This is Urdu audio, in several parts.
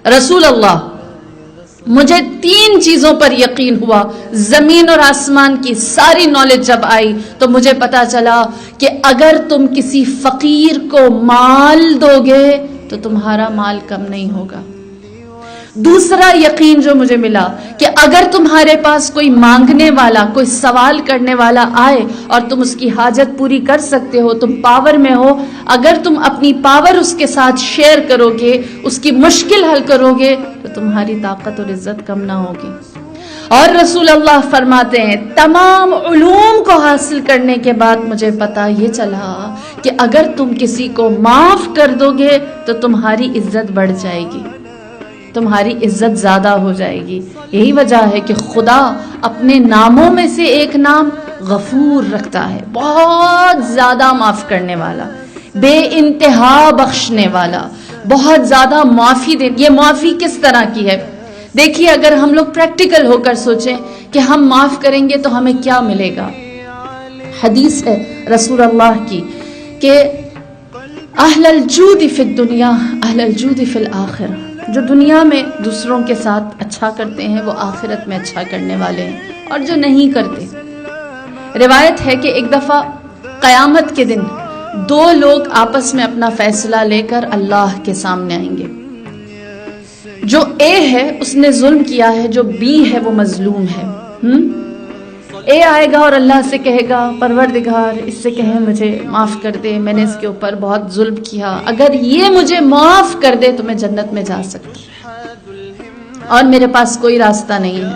رسول اللہ مجھے 3 چیزوں پر یقین ہوا. زمین اور آسمان کی ساری نالج جب آئی تو مجھے پتا چلا کہ اگر تم کسی فقیر کو مال دو گے تو تمہارا مال کم نہیں ہوگا. دوسرا یقین جو مجھے ملا کہ اگر تمہارے پاس کوئی مانگنے والا، کوئی سوال کرنے والا آئے اور تم اس کی حاجت پوری کر سکتے ہو، تم پاور میں ہو، اگر تم اپنی پاور اس کے ساتھ شیئر کرو گے، اس کی مشکل حل کرو گے تو تمہاری طاقت اور عزت کم نہ ہوگی. اور رسول اللہ فرماتے ہیں تمام علوم کو حاصل کرنے کے بعد مجھے پتا یہ چلا کہ اگر تم کسی کو معاف کر دو گے تو تمہاری عزت بڑھ جائے گی، تمہاری عزت زیادہ ہو جائے گی. یہی وجہ ہے کہ خدا اپنے ناموں میں سے ایک نام غفور رکھتا ہے، بہت زیادہ معاف کرنے والا، بے انتہا بخشنے والا، بہت زیادہ معافی دے. یہ معافی کس طرح کی ہے؟ دیکھیے اگر ہم لوگ پریکٹیکل ہو کر سوچیں کہ ہم معاف کریں گے تو ہمیں کیا ملے گا. حدیث ہے رسول اللہ کی کہ اہل الجود فی الدنیا اہل الجود فی الآخرہ، جو دنیا میں دوسروں کے ساتھ اچھا کرتے ہیں وہ آخرت میں اچھا کرنے والے ہیں، اور جو نہیں کرتے. روایت ہے کہ ایک دفعہ قیامت کے دن 2 لوگ آپس میں اپنا فیصلہ لے کر اللہ کے سامنے آئیں گے. جو اے ہے اس نے ظلم کیا ہے، جو بی ہے وہ مظلوم ہے. اے آئے گا اور اللہ سے کہے گا پروردگار اس سے کہیں مجھے معاف کر دے، میں نے اس کے اوپر بہت ظلم کیا، اگر یہ مجھے معاف کر دے تو میں جنت میں جا سکتا اور میرے پاس کوئی راستہ نہیں ہے.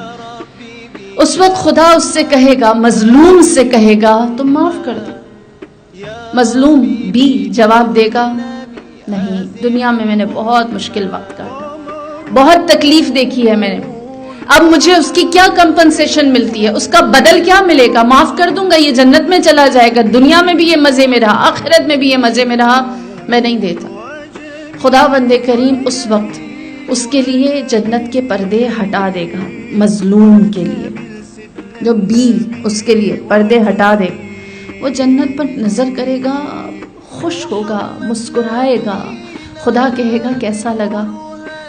اس وقت خدا اس سے کہے گا، مظلوم سے کہے گا تم معاف کر دو. مظلوم بھی جواب دے گا نہیں، دنیا میں نے بہت مشکل وقت کاٹا، بہت تکلیف دیکھی ہے میں نے، اب مجھے اس کی کیا کمپنسیشن ملتی ہے، اس کا بدل کیا ملے گا؟ معاف کر دوں گا، یہ جنت میں چلا جائے گا، دنیا میں بھی یہ مزے میں رہا، آخرت میں بھی یہ مزے میں رہا، میں نہیں دیتا. خدا بند کریم اس وقت اس کے لیے جنت کے پردے ہٹا دے گا. مظلوم کے لیے جو بی اس کے لیے پردے ہٹا دے، وہ جنت پر نظر کرے گا، خوش ہوگا، مسکرائے گا. خدا کہے گا کیسا لگا؟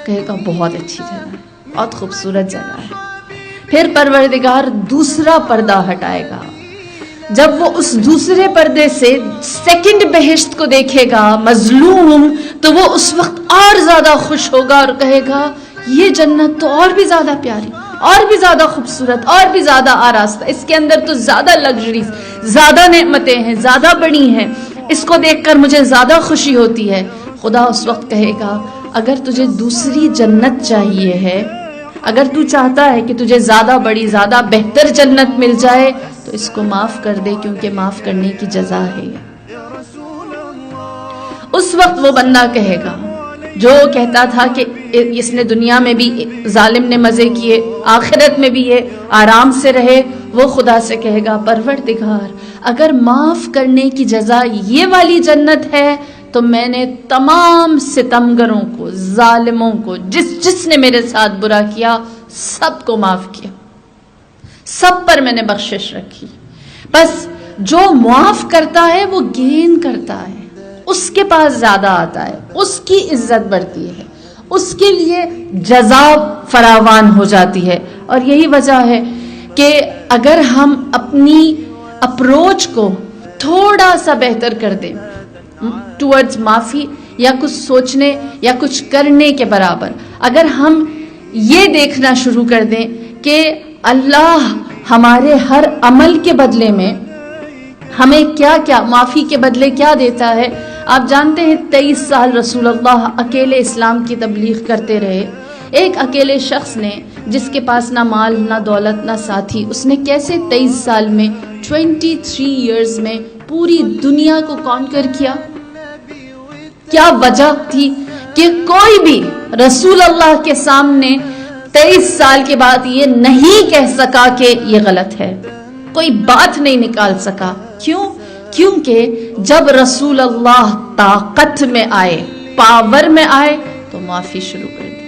کہے گا بہت اچھی جگہ ہے، بہت خوبصورت جگہ ہے. پھر پروردگار دوسرا پردہ ہٹائے گا. جب وہ اس دوسرے پردے سے سیکنڈ بہشت کو دیکھے گا مظلوم، تو وہ اس وقت اور زیادہ خوش ہوگا اور کہے گا یہ جنت تو اور بھی زیادہ پیاری، اور بھی زیادہ خوبصورت، اور بھی زیادہ آراستہ، اس کے اندر تو زیادہ لگژریز، زیادہ نعمتیں ہیں، زیادہ بڑی ہیں، اس کو دیکھ کر مجھے زیادہ خوشی ہوتی ہے. خدا اس وقت کہے گا اگر تجھے دوسری جنت چاہیے ہے، اگر تو چاہتا ہے کہ تجھے زیادہ بڑی، زیادہ بہتر جنت مل جائے تو اس کو معاف کر دے، کیونکہ معاف کرنے کی جزا ہے. اس وقت وہ بندہ کہے گا جو کہتا تھا کہ اس نے دنیا میں بھی ظالم نے مزے کیے، آخرت میں بھی یہ آرام سے رہے، وہ خدا سے کہے گا پروردگار اگر معاف کرنے کی جزا یہ والی جنت ہے تو میں نے تمام ستمگروں کو، ظالموں کو، جس نے میرے ساتھ برا کیا سب کو معاف کیا، سب پر میں نے بخشش رکھی. بس جو معاف کرتا ہے وہ گین کرتا ہے، اس کے پاس زیادہ آتا ہے، اس کی عزت بڑھتی ہے، اس کے لیے جزا فراوان ہو جاتی ہے. اور یہی وجہ ہے کہ اگر ہم اپنی اپروچ کو تھوڑا سا بہتر کر دیں ٹورڈز معافی یا کچھ سوچنے یا کچھ کرنے کے برابر، اگر ہم یہ دیکھنا شروع کر دیں کہ اللہ ہمارے ہر عمل کے بدلے میں ہمیں کیا کیا، معافی کے بدلے کیا دیتا ہے. آپ جانتے ہیں 23 سال رسول اللہ اکیلے اسلام کی تبلیغ کرتے رہے. ایک اکیلے شخص نے جس کے پاس نہ مال نہ دولت نہ ساتھی، اس نے کیسے 23 سال میں 23 ایئرز میں پوری دنیا کو کانکر کیا؟ کیا وجہ تھی کہ کوئی بھی رسول اللہ کے سامنے 23 سال کے بعد یہ نہیں کہہ سکا کہ یہ غلط ہے، کوئی بات نہیں نکال سکا. کیوں؟ کیونکہ جب رسول اللہ طاقت میں آئے، پاور میں آئے تو معافی شروع کر دی.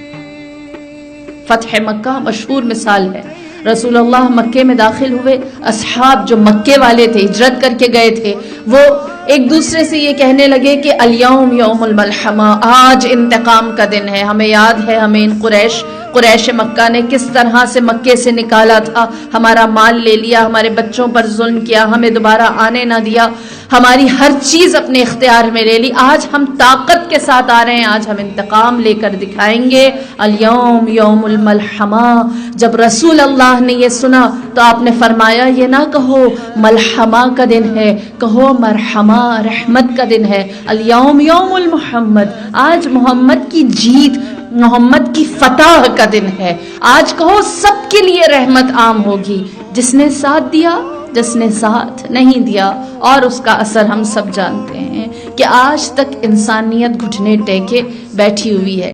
فتح مکہ مشہور مثال ہے. رسول اللہ مکے میں داخل ہوئے، اصحاب جو مکے والے تھے، ہجرت کر کے گئے تھے، وہ ایک دوسرے سے یہ کہنے لگے کہ الیوم یوم الملحمہ، آج انتقام کا دن ہے۔ ہمیں یاد ہے ہمیں ان قریش مکہ نے کس طرح سے مکے سے نکالا تھا، ہمارا مال لے لیا، ہمارے بچوں پر ظلم کیا، ہمیں دوبارہ آنے نہ دیا، ہماری ہر چیز اپنے اختیار میں لے لی۔ آج ہم طاقت کے ساتھ آ رہے ہیں، آج ہم انتقام لے کر دکھائیں گے۔ الیوم یوم الملحمہ۔ جب رسول اللہ نے یہ سنا تو آپ نے فرمایا یہ نہ کہو ملحمہ کا دن ہے، کہو مرحمہ، رحمت کا دن ہے۔ الیوم یوم المحمد، آج محمد کی جیت، محمد کی فتح کا دن ہے۔ آج کہو سب کے لیے رحمت عام ہوگی، جس نے ساتھ دیا، جس نے ساتھ نہیں دیا، اور اس کا اثر ہم سب جانتے ہیں کہ آج تک انسانیت گھٹنے ٹیکے بیٹھی ہوئی ہے۔